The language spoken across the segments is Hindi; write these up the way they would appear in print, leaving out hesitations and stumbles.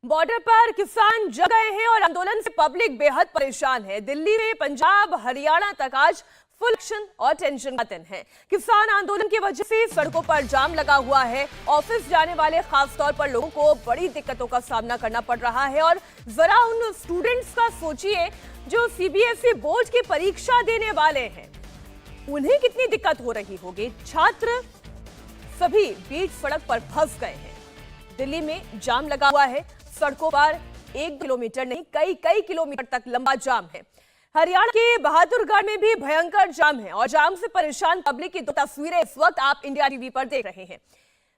बॉर्डर पर किसान जग गए हैं और आंदोलन से पब्लिक बेहद परेशान है। दिल्ली में पंजाब हरियाणा तक आज फुल एक्शन और टेंशन का दिन है। किसान आंदोलन की वजह से सड़कों पर जाम लगा हुआ है। ऑफिस जाने वाले खास तौर पर लोगों को बड़ी दिक्कतों का सामना करना पड़ रहा है। और जरा उन स्टूडेंट्स का सोचिए जो सीबीएसई बोर्ड की परीक्षा देने वाले हैं, उन्हें कितनी दिक्कत हो रही होगी। छात्र सभी बीच सड़क पर फंस गए हैं। दिल्ली में जाम लगा हुआ है। सड़कों पर 1 किलोमीटर नहीं कई किलोमीटर तक लंबा जाम है। हरियाणा के बहादुरगढ़ में भी भयंकर जाम है और जाम से परेशान पब्लिक की दो तस्वीरें इस वक्त आप इंडिया टीवी पर देख रहे हैं।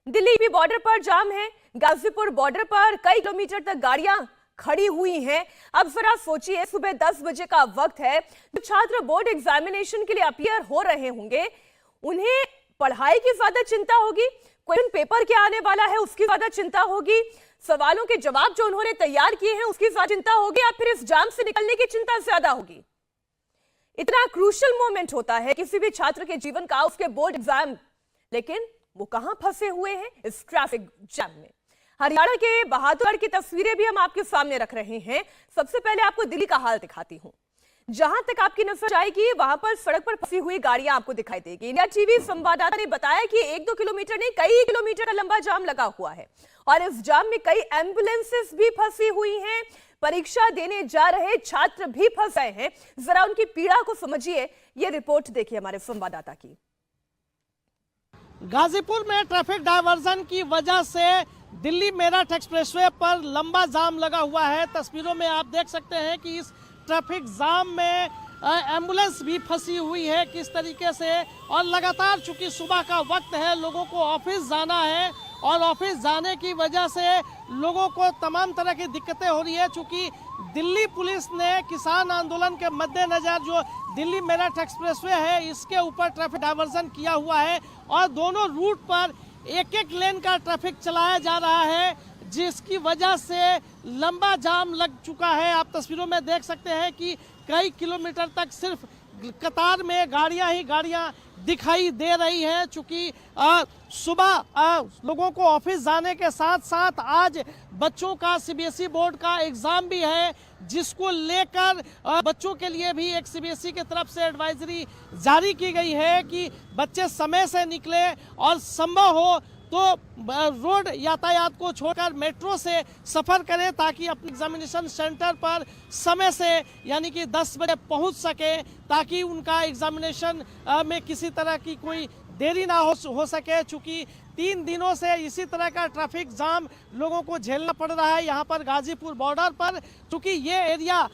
दिल्ली भी बॉर्डर पर जाम है। गाजीपुर बॉर्डर पर कई किलोमीटर तक गाड़ियां खड़ी हुई हैं। अब जरा सोचिए, सुबह 10 बजे का वक्त है। जो छात्र बोर्ड एग्जामिनेशन के लिए अपीयर हो रहे होंगे, उन्हें पढ़ाई की ज्यादा चिंता होगी, क्वेश्चन पेपर क्या आने वाला है उसकी ज्यादा चिंता होगी, सवालों के जवाब जो उन्होंने तैयार किए हैं उसकी ज्यादा चिंता होगी, या फिर इस जाम से निकलने की चिंता ज्यादा होगी। इतना क्रूशियल मोमेंट होता है किसी भी छात्र के जीवन का, उसके बोर्ड एग्जाम, लेकिन वो कहां फंसे हुए हैं? इस ट्रैफिक जाम में। हरियाणा के बहादुरगढ़ की तस्वीरें भी हम आपके सामने रख रहे हैं। सबसे पहले आपको दिल्ली का हाल दिखाती हूं। जहां तक आपकी नजर जाएगी वहां पर सड़क पर फंसी हुई गाड़ियां आपको दिखाई देगी। इंडिया टीवी संवाददाता ने बताया कि 1-2 किलोमीटर नहीं कई किलोमीटर का लंबा जाम लगा हुआ है और इस जाम में कई एम्बुलेंसेस भी फंसी हुई हैं। परीक्षा देने जा रहे छात्र भी फंस गए हैं। जरा उनकी पीड़ा को समझिए। ये रिपोर्ट देखिए हमारे संवाददाता की। गाजीपुर में ट्रैफिक डायवर्जन की वजह से दिल्ली मेरठ एक्सप्रेसवे पर लंबा जाम लगा हुआ है। तस्वीरों में आप देख सकते हैं कि इस ट्रैफिक जाम में एम्बुलेंस भी फंसी हुई है किस तरीके से। और लगातार चूंकि सुबह का वक्त है, लोगों को ऑफिस जाना है और ऑफिस जाने की वजह से लोगों को तमाम तरह की दिक्कतें हो रही है। चूंकि दिल्ली पुलिस ने किसान आंदोलन के मद्देनजर जो दिल्ली मेरठ एक्सप्रेसवे है इसके ऊपर ट्रैफिक डायवर्जन किया हुआ है और दोनों रूट पर एक लेन का ट्रैफिक चलाया जा रहा है, जिसकी वजह से लंबा जाम लग चुका है। आप तस्वीरों में देख सकते हैं कि कई किलोमीटर तक सिर्फ कतार में गाड़ियां ही गाड़ियां दिखाई दे रही हैं। चूंकि सुबह लोगों को ऑफिस जाने के साथ साथ आज बच्चों का सीबीएसई बोर्ड का एग्जाम भी है, जिसको लेकर बच्चों के लिए भी एक सीबीएसई की तरफ से एडवाइजरी जारी की गई है कि बच्चे समय से निकले और संभव हो तो रोड यातायात को छोड़कर मेट्रो से सफर करें ताकि अपने एग्जामिनेशन सेंटर पर समय से यानी कि 10 बजे पहुंच सके, ताकि उनका एग्जामिनेशन में किसी तरह की कोई देरी ना हो सके। चूंकि 3 दिनों से इसी तरह का ट्रैफिक जाम लोगों को झेलना पड़ रहा है यहाँ पर गाजीपुर बॉर्डर पर। चूंकि ये एरिया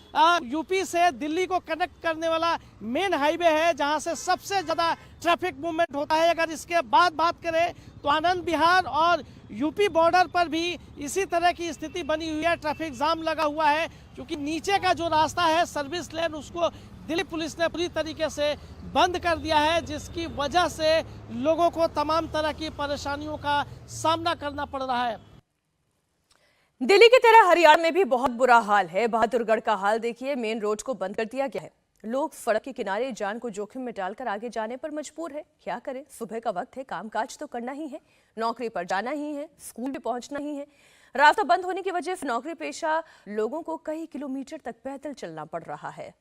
यूपी से दिल्ली को कनेक्ट करने वाला मेन हाईवे है, जहाँ से सबसे ज़्यादा ट्रैफिक मूवमेंट होता है। अगर इसके बाद बात करें तो आनंद विहार और यूपी बॉर्डर पर भी इसी तरह की स्थिति बनी हुई है, ट्रैफिक जाम लगा हुआ है। क्योंकि नीचे का जो रास्ता है सर्विस लेन, उसको दिल्ली पुलिस ने पूरी तरीके से बंद कर दिया है, जिसकी वजह से लोगों को तमाम तरह की परेशानियों का सामना करना पड़ रहा है। दिल्ली की तरह हरियाणा में भी बहुत बुरा हाल है। बहादुरगढ़ का हाल देखिए, मेन रोड को बंद कर दिया गया है। लोग सड़क के किनारे जान को जोखिम में डालकर आगे जाने पर मजबूर है। क्या करें, सुबह का वक्त है, कामकाज तो करना ही है, नौकरी पर जाना ही है, स्कूल भी पहुंचना ही है। रास्ता बंद होने की वजह से नौकरी पेशा लोगों को कई किलोमीटर तक पैदल चलना पड़ रहा है।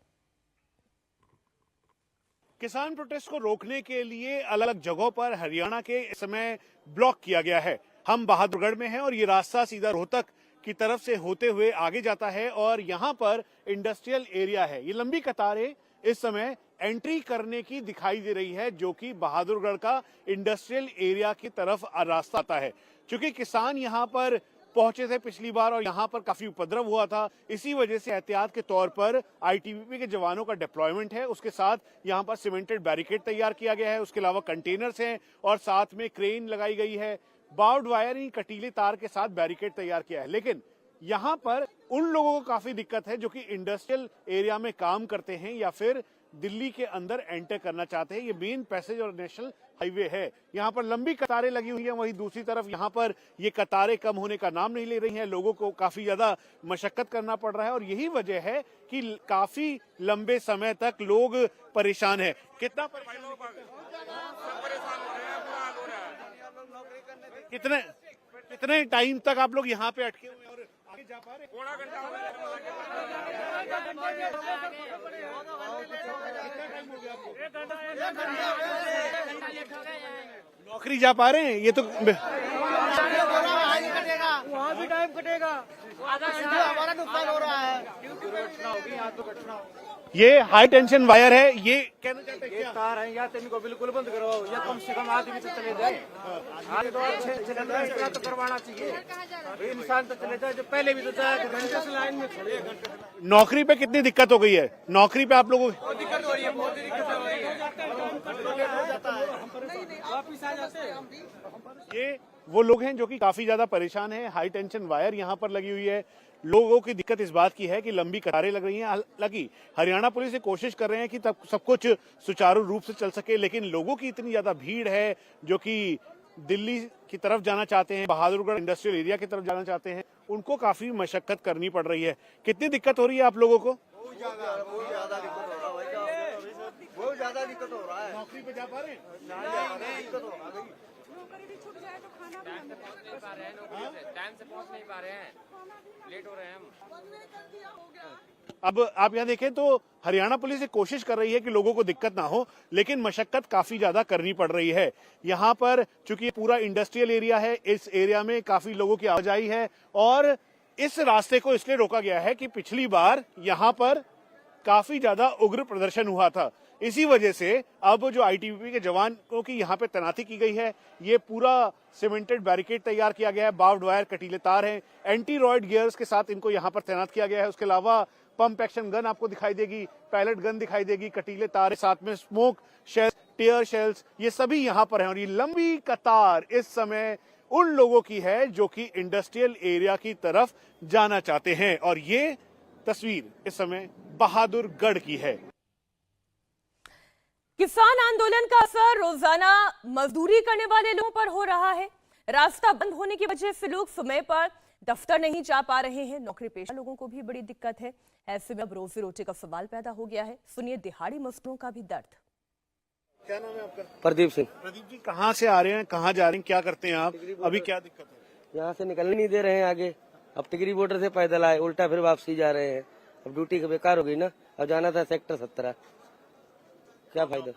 किसान प्रोटेस्ट को रोकने के लिए अलग अलग जगहों पर हरियाणा के इस समय ब्लॉक किया गया है। हम बहादुरगढ़ में हैं और ये रास्ता सीधा रोहतक की तरफ से होते हुए आगे जाता है और यहाँ पर इंडस्ट्रियल एरिया है। ये लंबी कतारें इस समय एंट्री करने की दिखाई दे रही है, जो कि बहादुरगढ़ का इंडस्ट्रियल एरिया की तरफ रास्ता आता है। क्योंकि किसान यहाँ पर पहुंचे थे पिछली बार और यहाँ पर काफी उपद्रव हुआ था, इसी वजह से एहतियात के तौर पर आईटीबीपी के जवानों का डिप्लॉयमेंट है। उसके साथ यहाँ पर सीमेंटेड बैरिकेड तैयार किया गया है। उसके अलावा कंटेनर्स हैं और साथ में क्रेन लगाई गई है। बार्ब्ड वायर यानी कटीले तार के साथ बैरिकेड तैयार किया है। लेकिन यहाँ पर उन लोगों को काफी दिक्कत है जो कि इंडस्ट्रियल एरिया में काम करते हैं या फिर दिल्ली के अंदर एंटर करना चाहते हैं। ये मेन पैसेज और नेशनल हाईवे है। यहाँ पर लंबी कतारें लगी हुई हैं। वहीं दूसरी तरफ यहाँ पर ये कतारें कम होने का नाम नहीं ले रही हैं। लोगों को काफी ज्यादा मशक्कत करना पड़ रहा है और यही वजह है कि काफी लंबे समय तक लोग परेशान है। कितना कितने टाइम तक आप लोग यहाँ पे अटके हुए हैं और आगे जा पा रहे? नौकरी जा पा रहे हैं? ये तो वहाँ भी टाइम कटेगा, हमारा नुकसान हो रहा है। ये हाई टेंशन वायर है, ये कहना चाहते हैं क्या? तार है या तो इनको बिल्कुल बंद करो या कम से कम आदमी तो चले जाए। आगे तो इतना तो करवाना चाहिए, इंसान तो चले जाए जो पहले भी तो जाए, घंटे से लाइन में खड़े। नौकरी पे कितनी दिक्कत हो गई है? नौकरी पे आप लोगों को दिक्कत हो रही है, बहुत दिक्कत हो रही है। वापिस आ जाते हैं। ये वो लोग हैं जो कि काफी ज्यादा परेशान हैं। हाई टेंशन वायर यहाँ पर लगी हुई है। लोगों की दिक्कत इस बात की है कि लंबी कतारें लग रही हैं। हालांकि हरियाणा पुलिस ये कोशिश कर रहे हैं कि तब सब कुछ सुचारू रूप से चल सके, लेकिन लोगों की इतनी ज्यादा भीड़ है जो कि दिल्ली की तरफ जाना चाहते हैं, बहादुरगढ़ इंडस्ट्रियल एरिया की तरफ जाना चाहते हैं, उनको काफी मशक्कत करनी पड़ रही है। कितनी दिक्कत हो रही है आप लोगों को? बहुत ज्यादा दिक्कत हो रहा है। नौकरी पे जा पा रहे हैं? दिक्कत हो रहा है। नौकरी भी छूट जाए तो खाना भी टाइम से पहुंच नहीं पा रहे हैं, लेट हो रहे हैं हम। अब आप यहाँ देखें तो हरियाणा पुलिस ये कोशिश कर रही है कि लोगों को दिक्कत ना हो, लेकिन मशक्कत काफी ज्यादा करनी पड़ रही है। यहाँ पर चूंकि ये पूरा इंडस्ट्रियल एरिया है, इस एरिया में काफी लोगों की आवाजाही है और इस रास्ते को इसलिए रोका गया है कि पिछली बार यहाँ पर काफी ज्यादा उग्र प्रदर्शन हुआ था। इसी वजह से अब जो आईटीबीपी के जवानों की यहाँ पे तैनाती की गई है, ये पूरा सीमेंटेड बैरिकेड तैयार किया गया है, बार्ब्ड वायर कटीले तार हैं, एंटी रॉयड गियर्स के साथ इनको यहाँ पर तैनात किया गया है। उसके अलावा पंप एक्शन गन आपको दिखाई देगी, पैलेट गन दिखाई देगी, कटीले तार, साथ में स्मोक शेल्स, टीयर शेल्स, ये सभी यहाँ पर हैं। और ये लंबी कतार इस समय उन लोगों की है जो कि इंडस्ट्रियल एरिया की तरफ जाना चाहते हैं। और ये तस्वीर इस समय बहादुरगढ़ की है। किसान आंदोलन का असर रोजाना मजदूरी करने वाले लोगों पर हो रहा है। रास्ता बंद होने की वजह से लोग समय पर दफ्तर नहीं जा पा रहे हैं। नौकरी पेशा लोगों को भी बड़ी दिक्कत है। ऐसे में अब रोजी रोटी का सवाल पैदा हो गया है। सुनिए दिहाड़ी मजदूरों का भी दर्द। क्या नाम है आपका? प्रदीप सिंह। प्रदीप जी, कहाँ से आ रहे हैं, कहाँ जा रहे हैं, क्या करते हैं आप? अभी क्या दिक्कत है? यहाँ से निकलने नहीं दे रहे हैं आगे। अब टिकरी बॉर्डर से पैदल आए, उल्टा फिर वापसी जा रहे हैं। अब ड्यूटी बेकार हो गई ना। अब जाना था सेक्टर 17, क्या फायदा?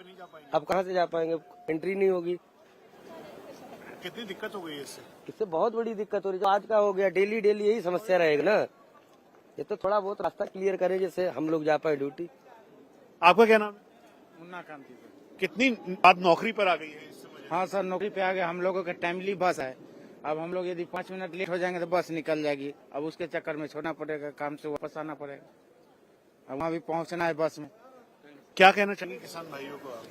अब कहाँ से जा पाएंगे, एंट्री नहीं होगी। कितनी दिक्कत हो गई है इससे? इससे बहुत बड़ी दिक्कत हो रही है। आज का हो गया, डेली डेली यही समस्या रहेगी ना। ये तो थोड़ा बहुत रास्ता क्लियर करें जैसे हम लोग जा पाए ड्यूटी। आपका क्या नाम है? मुन्ना कांति। कितनी बात नौकरी पर आ गई है इस समय? हाँ सर, नौकरी पे आ गए। हम लोगों का टाइमली बस है। अब हम लोग यदि 5 मिनट लेट हो जाएंगे तो बस निकल जाएगी। अब उसके चक्कर में छोड़ना पड़ेगा, काम से वापस आना पड़ेगा। अब वहाँ भी पहुँचना है बस में। क्या कहना चाहिए किसान भाइयों को आप?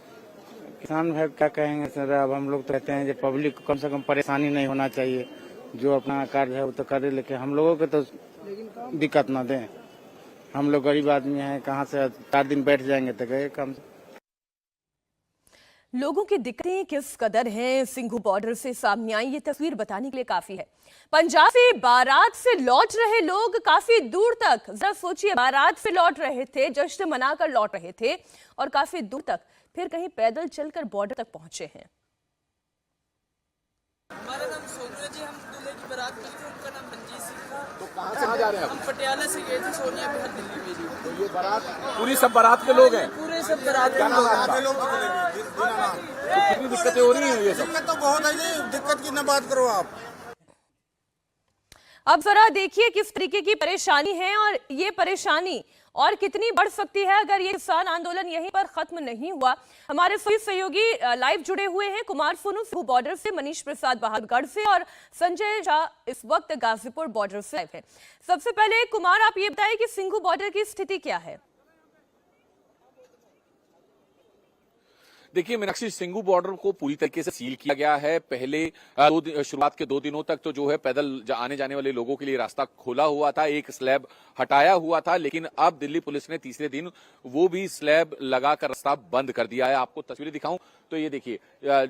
किसान भाई क्या कहेंगे सर, अब हम लोग तो कहते हैं कि पब्लिक को कम से कम परेशानी नहीं होना चाहिए। जो अपना कार्य है वो तो करे, लेकिन हम लोगों को तो दिक्कत ना दें। हम लोग गरीब आदमी हैं, कहाँ से 4 दिन बैठ जाएंगे तो गए काम। लोगों की दिक्कतें किस कदर हैं, सिंघू बॉर्डर से सामने आई ये तस्वीर बताने के लिए काफी है। पंजाब से बारात से लौट रहे लोग काफी दूर तक, जरा सोचिए, बारात से लौट रहे थे, जश्न मनाकर लौट रहे थे और काफी दूर तक फिर कहीं पैदल चलकर बॉर्डर तक पहुंचे हैं। हमारा नाम सोनिया जी, हम दूल्हे की बारात में थे, उनका नाम मंजीत सिंह था। तो कहाँ से जा रहे हैं? हम पटियाला से गए थे सोनिया बिहार दिल्ली में जी। तो ये बारात पूरी सब बारात के लोग हैं? पूरे सब बारात क्या के नाम लोग है हैं। आपका? तो कितनी दिक्कतें हो रही हैं ये सब? दिक्कत तो बहुत है जी, दिक्कत की न बात करो आप। अब जरा देखिए किस तरीके की परेशानी है और ये परेशानी और कितनी बढ़ सकती है अगर ये किसान आंदोलन यहीं पर खत्म नहीं हुआ। हमारे सभी सहयोगी लाइव जुड़े हुए हैं। कुमार सोनू सिंघू बॉर्डर से, मनीष प्रसाद बहादुरगढ़ से और संजय झा इस वक्त गाजीपुर बॉर्डर से लाइव है। सबसे पहले कुमार, आप ये बताएं कि सिंघू बॉर्डर की स्थिति क्या है? देखिए मीनाक्षी, सिंघू बॉर्डर को पूरी तरीके से सील किया गया है। पहले शुरुआत के 2 दिनों तक तो जो है पैदल आने जाने वाले लोगों के लिए रास्ता खोला हुआ था, एक स्लैब हटाया हुआ था, लेकिन अब दिल्ली पुलिस ने तीसरे दिन वो भी स्लैब लगाकर रास्ता बंद कर दिया है। आपको तस्वीरें दिखाऊं तो ये देखिए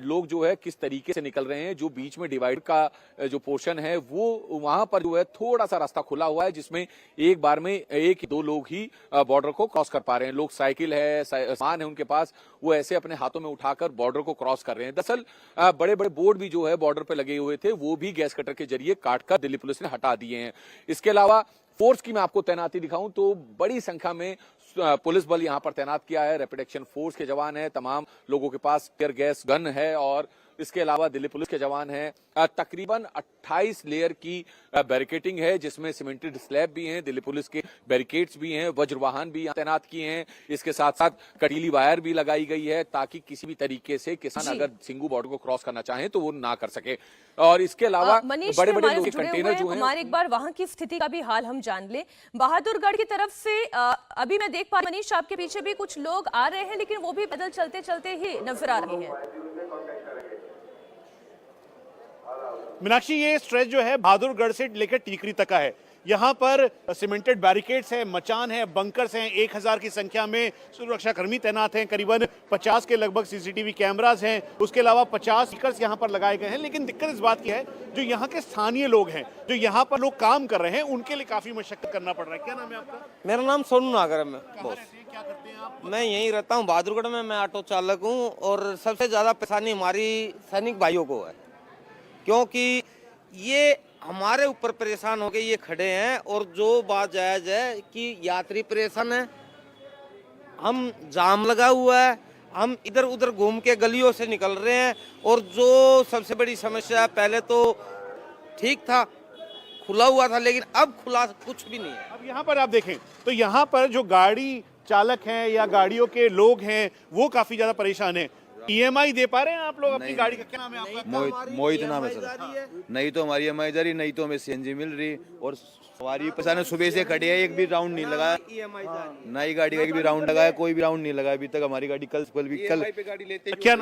लोग जो है किस तरीके से निकल रहे हैं। जो बीच में डिवाइड का जो पोर्शन है वो वहां पर जो है थोड़ा सा रास्ता खुला हुआ है, जिसमें एक बार में एक दो लोग ही बॉर्डर को क्रॉस कर पा रहे हैं। लोग साइकिल है, सामान है उनके पास, वो ऐसे अपने हाथों में उठाकर बॉर्डर को क्रॉस कर रहे हैं। दरअसल बड़े बड़े बोर्ड भी जो है बॉर्डर पे लगे हुए थे, वो भी गैस कटर के जरिए काटकर दिल्ली पुलिस ने हटा दिए हैं। इसके अलावा फोर्स की मैं आपको तैनाती दिखाऊं तो बड़ी संख्या में पुलिस बल यहां पर तैनात किया है। रैपिड एक्शन फोर्स के जवान हैं, तमाम लोगों के पास टीयर गैस गन है और इसके अलावा दिल्ली पुलिस के जवान हैं। तकरीबन 28 लेयर की बैरिकेटिंग है, जिसमें सीमेंटेड स्लैब भी हैं, दिल्ली पुलिस के बैरिकेड्स भी हैं, वज्रवाहन भी तैनात किए हैं। इसके साथ साथ कटीली वायर भी लगाई गई है ताकि किसी भी तरीके से किसान अगर सिंगू बॉर्डर को क्रॉस करना चाहे तो वो ना कर सके। और इसके अलावा बड़े बड़े कंटेनर जो है, हमारे एक बार वहां की स्थिति का भी हाल हम जान ले। बहादुरगढ़ की तरफ से अभी मैं देख पा रही हूं मनीष, आपके पीछे भी कुछ लोग आ रहे हैं, लेकिन वो भी पैदल चलते चलते ही नजर आ रहे हैं। मीनाक्षी, ये स्ट्रेच जो है बहादुरगढ़ से लेकर टीकरी तक का है। यहाँ पर सीमेंटेड बैरिकेड्स है, मचान है, बंकर्स हैं, 1000 की संख्या में सुरक्षाकर्मी तैनात हैं, करीबन 50 के लगभग सीसीटीवी कैमरास हैं, उसके अलावा 50 स्पीकर्स यहाँ पर लगाए गए हैं। लेकिन दिक्कत इस बात की है, जो यहाँ के स्थानीय लोग हैं, जो यहाँ पर लोग काम कर रहे हैं, उनके लिए काफी मशक्कत करना पड़ रहा है। क्या नाम है आपका? मेरा नाम सोनू नागर है। मैं बॉस, क्या करते हैं आप? मैं यहीं रहता हूँ बहादुरगढ़ में। मैं ऑटो चालक हूँ और सबसे ज्यादा परेशानी हमारी सैनिक भाइयों को है, क्योंकि ये हमारे ऊपर परेशान हो गए ये खड़े हैं। और जो बात जायज है कि यात्री परेशान है, हम जाम लगा हुआ है, हम इधर उधर घूम के गलियों से निकल रहे हैं। और जो सबसे बड़ी समस्या है, पहले तो ठीक था, खुला हुआ था, लेकिन अब खुला कुछ भी नहीं है। अब यहाँ पर आप देखें तो यहाँ पर जो गाड़ी चालक हैं या गाड़ियों के लोग हैं वो काफी ज्यादा परेशान हैं। ईएमआई दे पा रहे हैं आप लोग अपनी गाड़ी का? क्या नाम है आपका? मोहित नाम है सर। नहीं तो हमारी ईएमआई जा रही, नहीं तो हमें सीएनजी मिल रही। और सवारी परेशान, सुबह से खड़ी है, एक भी राउंड नहीं लगा, नई गाड़ी का एक भी राउंड लगाया, कोई भी राउंड नहीं लगा अभी तक हमारी गाड़ी। कल गाड़ी लेते क्या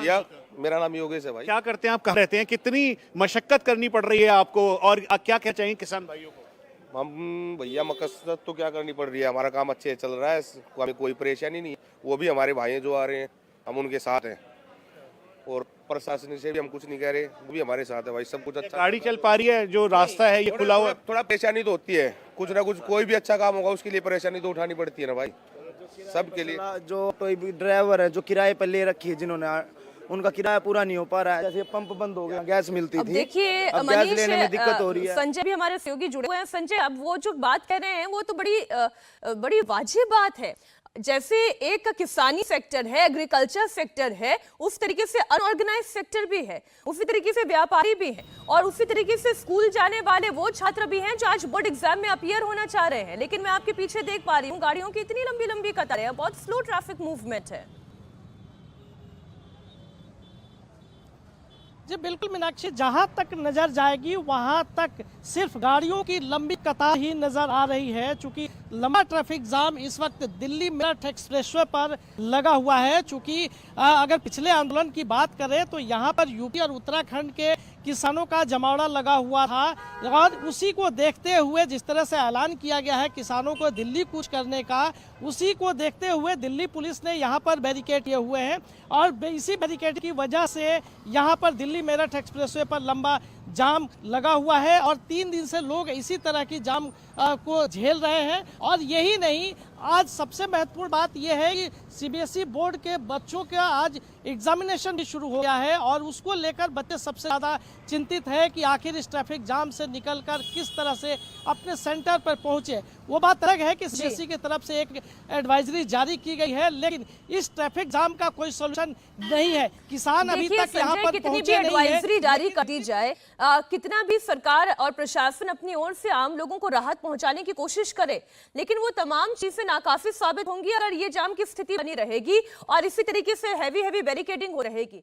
मेरा नाम योगेश है भाई। क्या करते हैं आप, कहाँ रहते हैं, कितनी मशक्कत करनी पड़ रही है आपको, और क्या क्या चाहिए किसान भाइयों को? हम भैया मकसद तो क्या करनी पड़ रही है, हमारा काम अच्छे चल रहा है, हमें कोई परेशानी नहीं। वो भी हमारे भाई जो आ रहे हैं, हम उनके साथ हैं। और प्रशासन से भी हम कुछ नहीं कह रहे, वो भी हमारे साथ है भाई। सब कुछ अच्छा, गाड़ी चल पा रही है, जो रास्ता है ये खुला हुआ है। थोड़ा परेशानी तो होती है, कुछ ना कुछ, कोई भी अच्छा काम होगा उसके लिए परेशानी तो उठानी पड़ती है ना भाई, सबके लिए। जो ड्राइवर है जो किराए पर ले रखी है, जिन्होंने उनका किराया पूरा नहीं हो पा रहा है। जैसे पंप बंद हो गया, गैस मिलती थी, देखिए अब गैस लेने में दिक्कत हो रही है। संजय भी हमारे सहयोगी जुड़े हुए हैं। संजय, अब वो जो बात कह रहे हैं वो तो बड़ी वाजिब बात है। जैसे एक किसानी सेक्टर है, एग्रीकल्चर सेक्टर है, उस तरीके से अनऑर्गेनाइज सेक्टर भी है, उसी तरीके से व्यापारी भी है, और उसी तरीके से स्कूल जाने वाले वो छात्र भी हैं जो आज बोर्ड एग्जाम में अपीयर होना चाह रहे हैं। लेकिन मैं आपके पीछे देख पा रही हूँ गाड़ियों की इतनी लंबी लंबी कतारें हैं, बहुत स्लो ट्रैफिक मूवमेंट है। जी बिल्कुल मीनाक्षी, जहां तक नजर जाएगी वहां तक सिर्फ गाड़ियों की लंबी कतार ही नजर आ रही है। चूंकि लंबा ट्रैफिक जाम इस वक्त दिल्ली मेरठ एक्सप्रेसवे पर लगा हुआ है। चूंकि अगर पिछले आंदोलन की बात करें तो यहाँ पर यूपी और उत्तराखंड के किसानों का जमावड़ा लगा हुआ था, और उसी को देखते हुए जिस तरह से ऐलान किया गया है किसानों को दिल्ली कूच करने का, उसी को देखते हुए दिल्ली पुलिस ने यहाँ पर बैरिकेड किए हुए हैं। और इसी बैरिकेड की वजह से यहाँ पर दिल्ली मेरठ एक्सप्रेसवे पर लंबा जाम लगा हुआ है, और 3 दिन से लोग इसी तरह की जाम को झेल रहे हैं। और यही नहीं, आज सबसे महत्वपूर्ण बात यह है कि सीबीएसई बोर्ड के बच्चों का आज एग्जामिनेशन भी शुरू हो गया है, और उसको लेकर बच्चे सबसे ज़्यादा चिंतित है कि आखिर इस ट्रैफिक जाम से निकलकर किस तरह से अपने सेंटर पर पहुंचे। वो बात अलग है कि सीबीएसई की तरफ से एक एडवाइजरी जारी की गई है, लेकिन इस ट्रैफिक जाम का कोई सोल्यूशन नहीं है। किसान अभी तक यहाँ पर पहुंचे नहीं है। एडवाइजरी जारी कर दी जाए, कितना भी सरकार और प्रशासन अपनी ओर से आम लोगों को राहत पहुंचाने की कोशिश करे, लेकिन वो तमाम चीजें नाकाफी साबित होंगी अगर ये जाम की स्थिति बनी रहेगी और इसी तरीके से हैवी बैरिकेडिंग हो रहेगी।